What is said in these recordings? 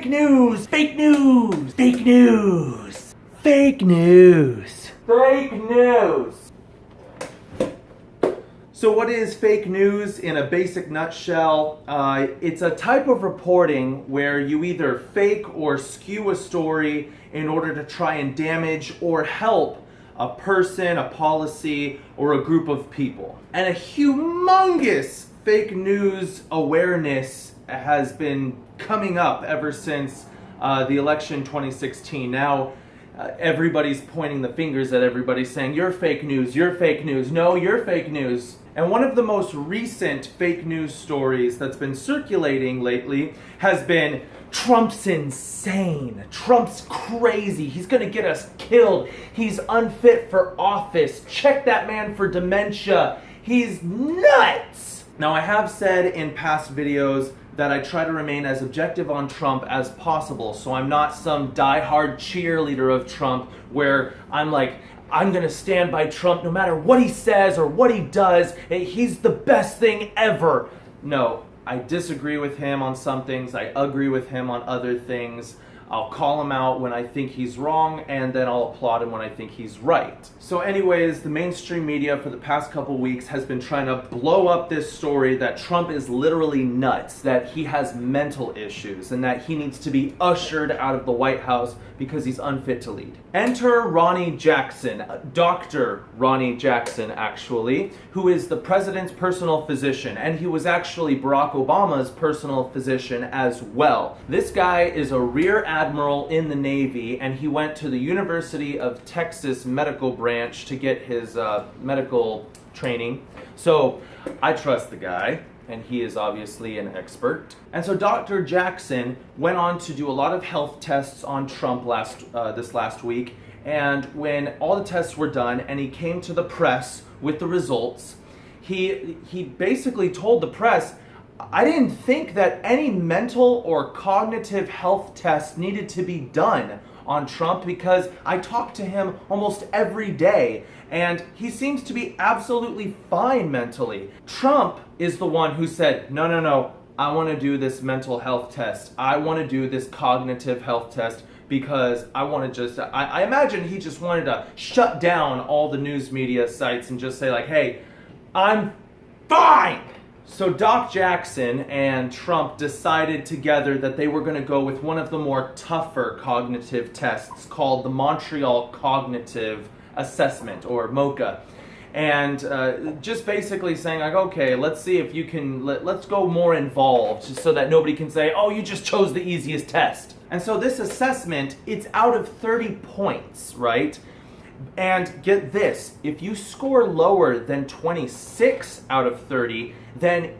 Fake news! Fake news! Fake news! Fake news! Fake news! So what is fake news in a basic nutshell? It's a type of reporting where you either fake or skew a story in order to try and damage or help a person, a policy, or a group of people. And a humongous fake news awareness has been coming up ever since the election 2016. Now, everybody's pointing the fingers at everybody saying, you're fake news, you're fake news, no, you're fake news. And one of the most recent fake news stories that's been circulating lately has been, Trump's insane, Trump's crazy, he's gonna get us killed, he's unfit for office, check that man for dementia, he's nuts! Now I have said in past videos that I try to remain as objective on Trump as possible, so I'm not some diehard cheerleader of Trump where I'm like, I'm gonna stand by Trump no matter what he says or what he does, he's the best thing ever. No, I disagree with him on some things, I agree with him on other things. I'll call him out when I think he's wrong, and then I'll applaud him when I think he's right. So anyways, the mainstream media for the past couple weeks has been trying to blow up this story that Trump is literally nuts, that he has mental issues, and that he needs to be ushered out of the White House because he's unfit to lead. Enter Ronnie Jackson, Dr. Ronnie Jackson actually, who is the president's personal physician, and he was actually Barack Obama's personal physician as well. This guy is a rear admiral in the Navy, and he went to the University of Texas medical branch to get his medical training. So I trust the guy, and he is obviously an expert. And so Dr. Jackson went on to do a lot of health tests on Trump this last week, and when all the tests were done and he came to the press with the results, he basically told the press, I didn't think that any mental or cognitive health test needed to be done on Trump because I talk to him almost every day and he seems to be absolutely fine mentally. Trump is the one who said, no, I want to do this mental health test. I want to do this cognitive health test because I want to I imagine he just wanted to shut down all the news media sites and just say like, hey, I'm fine. So Doc Jackson and Trump decided together that they were going to go with one of the more tougher cognitive tests called the Montreal Cognitive Assessment, or MoCA. And just basically saying like, okay, let's see if you can, let's go more involved so that nobody can say, oh, you just chose the easiest test. And so this assessment, it's out of 30 points, right? And get this, if you score lower than 26 out of 30, then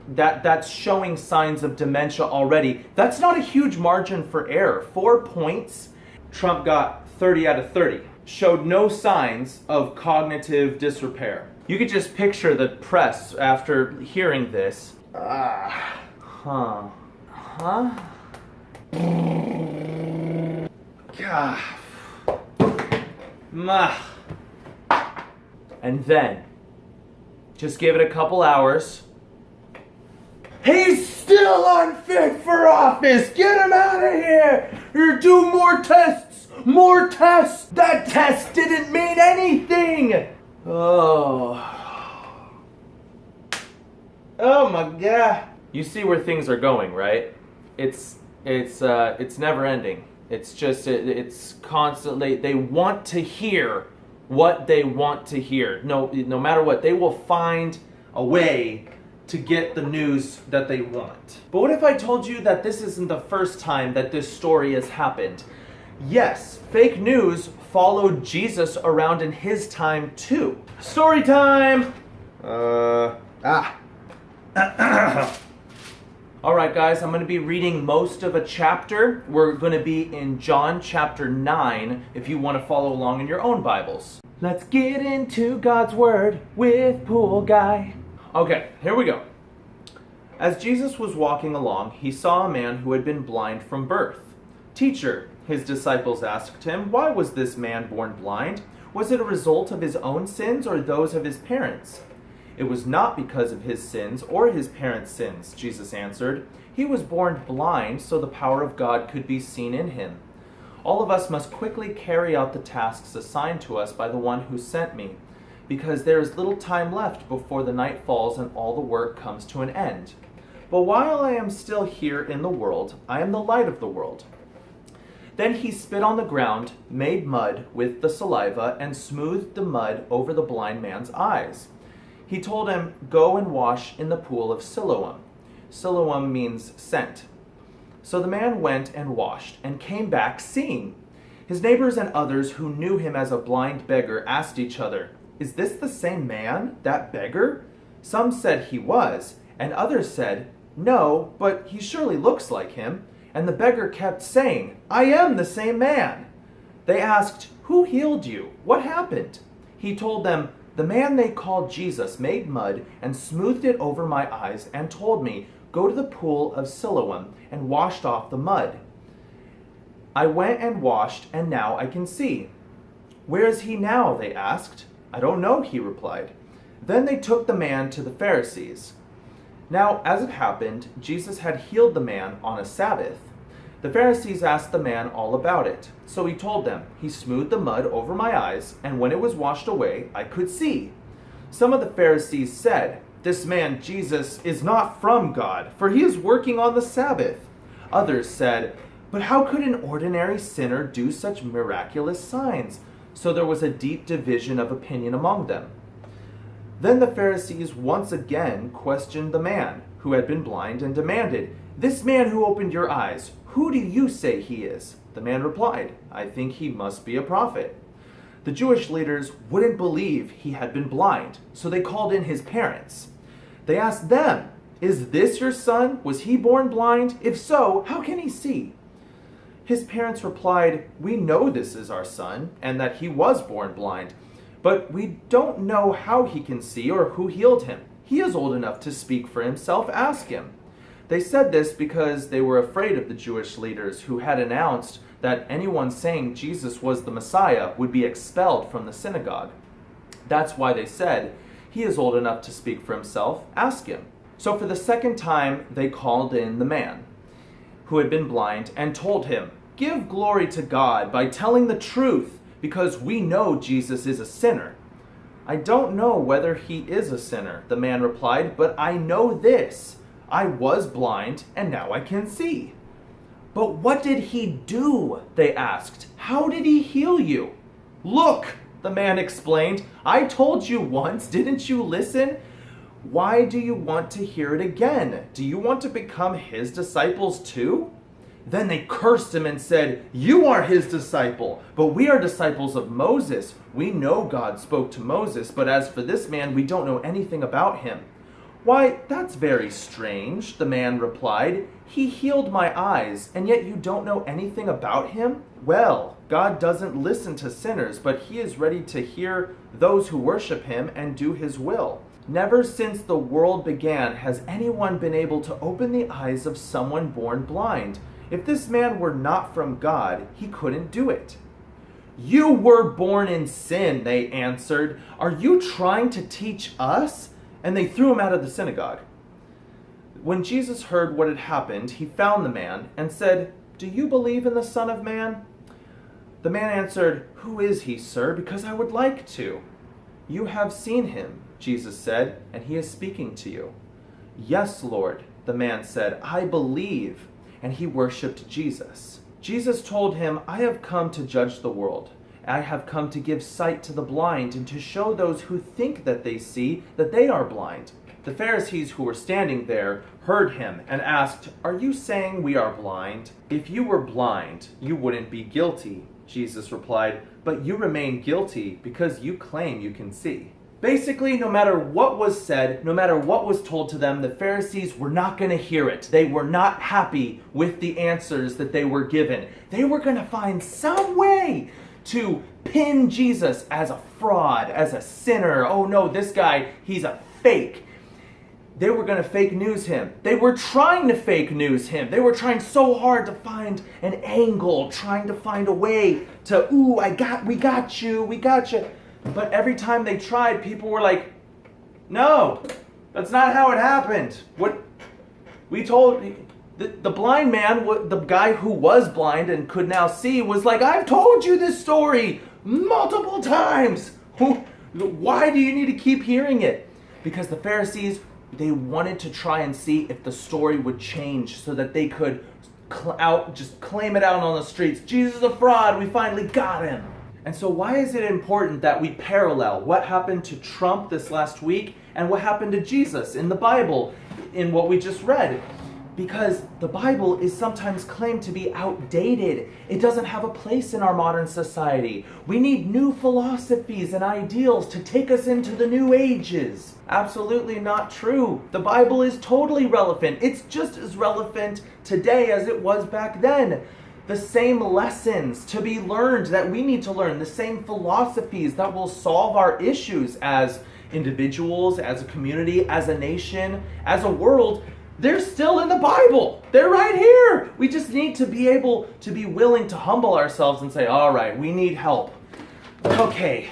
that's showing signs of dementia already. That's not a huge margin for error. 4 points, Trump got 30 out of 30. Showed no signs of cognitive disrepair. You could just picture the press after hearing this. God. And then, just give it a couple hours. He's still unfit for office! Get him out of here! You do more tests! More tests! That test didn't mean anything! Oh my God. You see where things are going, right? It's never ending. It's just, it's constantly, they want to hear what they want to hear. No matter what, they will find a way to get the news that they want. But what if I told you that this isn't the first time that this story has happened? Yes, fake news followed Jesus around in his time too. Story time! Alright guys, I'm going to be reading most of a chapter. We're going to be in John chapter 9 if you want to follow along in your own Bibles. Let's get into God's Word with Pool Guy. Okay, here we go. As Jesus was walking along, he saw a man who had been blind from birth. Teacher, his disciples asked him, why was this man born blind? Was it a result of his own sins or those of his parents? It was not because of his sins or his parents' sins, Jesus answered. He was born blind so the power of God could be seen in him. All of us must quickly carry out the tasks assigned to us by the one who sent me, because there is little time left before the night falls and all the work comes to an end. But while I am still here in the world, I am the light of the world." Then he spit on the ground, made mud with the saliva, and smoothed the mud over the blind man's eyes. He told him, "Go and wash in the pool of Siloam." Siloam means sent. So the man went and washed, and came back seeing. His neighbors and others who knew him as a blind beggar asked each other, "Is this the same man, that beggar?" Some said he was, and others said, "No, but he surely looks like him." And the beggar kept saying, "I am the same man." They asked, "Who healed you? What happened?" He told them, "The man they called Jesus made mud and smoothed it over my eyes and told me, 'Go to the pool of Siloam,' and washed off the mud. I went and washed, and now I can see." "Where is he now?" they asked. "I don't know," he replied. Then they took the man to the Pharisees. Now, as it happened, Jesus had healed the man on a Sabbath. The Pharisees asked the man all about it. So he told them, "He smoothed the mud over my eyes, and when it was washed away, I could see." Some of the Pharisees said, "This man Jesus is not from God, for he is working on the Sabbath." Others said, "But how could an ordinary sinner do such miraculous signs?" So there was a deep division of opinion among them. Then the Pharisees once again questioned the man who had been blind and demanded, "This man who opened your eyes, who do you say he is?" The man replied, "I think he must be a prophet." The Jewish leaders wouldn't believe he had been blind, so they called in his parents. They asked them, "Is this your son? Was he born blind? If so, how can he see?" His parents replied, "We know this is our son, and that he was born blind. But we don't know how he can see or who healed him. He is old enough to speak for himself. Ask him." They said this because they were afraid of the Jewish leaders who had announced that anyone saying Jesus was the Messiah would be expelled from the synagogue. That's why they said, "He is old enough to speak for himself. Ask him." So for the second time, they called in the man who had been blind and told him, "Give glory to God by telling the truth, because we know Jesus is a sinner." "I don't know whether he is a sinner," the man replied, "but I know this. I was blind, and now I can see." "But what did he do?" they asked. "How did he heal you?" "Look," the man explained, "I told you once, didn't you listen? Why do you want to hear it again? Do you want to become his disciples too?" Then they cursed him and said, "You are his disciple, but we are disciples of Moses. We know God spoke to Moses, but as for this man, we don't know anything about him." "Why, that's very strange," the man replied. "He healed my eyes, and yet you don't know anything about him? Well, God doesn't listen to sinners, but he is ready to hear those who worship him and do his will. Never since the world began has anyone been able to open the eyes of someone born blind. If this man were not from God, he couldn't do it." "You were born in sin," they answered. "Are you trying to teach us?" And they threw him out of the synagogue. When Jesus heard what had happened, he found the man and said, "Do you believe in the Son of Man?" The man answered, "Who is he, sir? Because I would like to." "You have seen him," Jesus said, "and he is speaking to you." "Yes, Lord," the man said, "I believe." And he worshipped Jesus. Jesus told him, "I have come to judge the world. I have come to give sight to the blind and to show those who think that they see that they are blind." The Pharisees who were standing there heard him and asked, "Are you saying we are blind? If you were blind, you wouldn't be guilty." Jesus replied, "But you remain guilty because you claim you can see." Basically, no matter what was said, no matter what was told to them, the Pharisees were not going to hear it. They were not happy with the answers that they were given. They were going to find some way to pin Jesus as a fraud, as a sinner. "Oh no, this guy, he's a fake." They were going to fake news him. They were trying to fake news him. They were trying so hard to find an angle, trying to find a way to, we got you. But every time they tried, people were like, No, that's not how it happened. What we told the blind man, the guy who was blind and could now see, was like, I've told you this story multiple times. Why do you need to keep hearing it? Because the Pharisees, they wanted to try and see if the story would change so that they could just claim it out on the streets. Jesus is a fraud. We finally got him. And so why is it important that we parallel what happened to Trump this last week and what happened to Jesus in the Bible in what we just read? Because the Bible is sometimes claimed to be outdated. It doesn't have a place in our modern society. We need new philosophies and ideals to take us into the new ages. Absolutely not true. The Bible is totally relevant. It's just as relevant today as it was back then. The same lessons to be learned that we need to learn, the same philosophies that will solve our issues as individuals, as a community, as a nation, as a world, they're still in the Bible. They're right here. We just need to be able to be willing to humble ourselves and say, all right, we need help. Okay.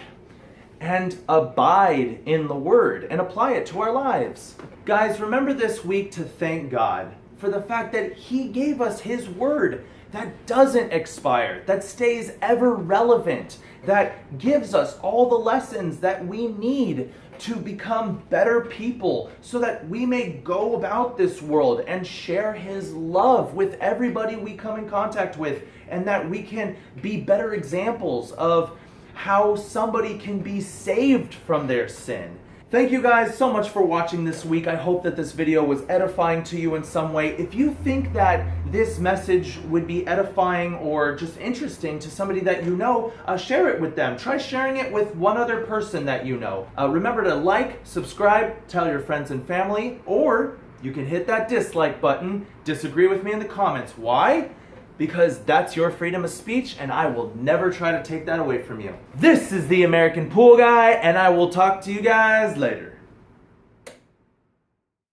And abide in the Word and apply it to our lives. Guys, remember this week to thank God for the fact that He gave us His Word that doesn't expire, that stays ever relevant, that gives us all the lessons that we need to become better people so that we may go about this world and share His love with everybody we come in contact with, and that we can be better examples of how somebody can be saved from their sin. Thank you guys so much for watching this week. I hope that this video was edifying to you in some way. If you think that this message would be edifying or just interesting to somebody that you know, share it with them. Try sharing it with one other person that you know. Remember to like, subscribe, tell your friends and family, or you can hit that dislike button. Disagree with me in the comments. Why? Because that's your freedom of speech, and I will never try to take that away from you. This is the American Pool Guy, and I will talk to you guys later.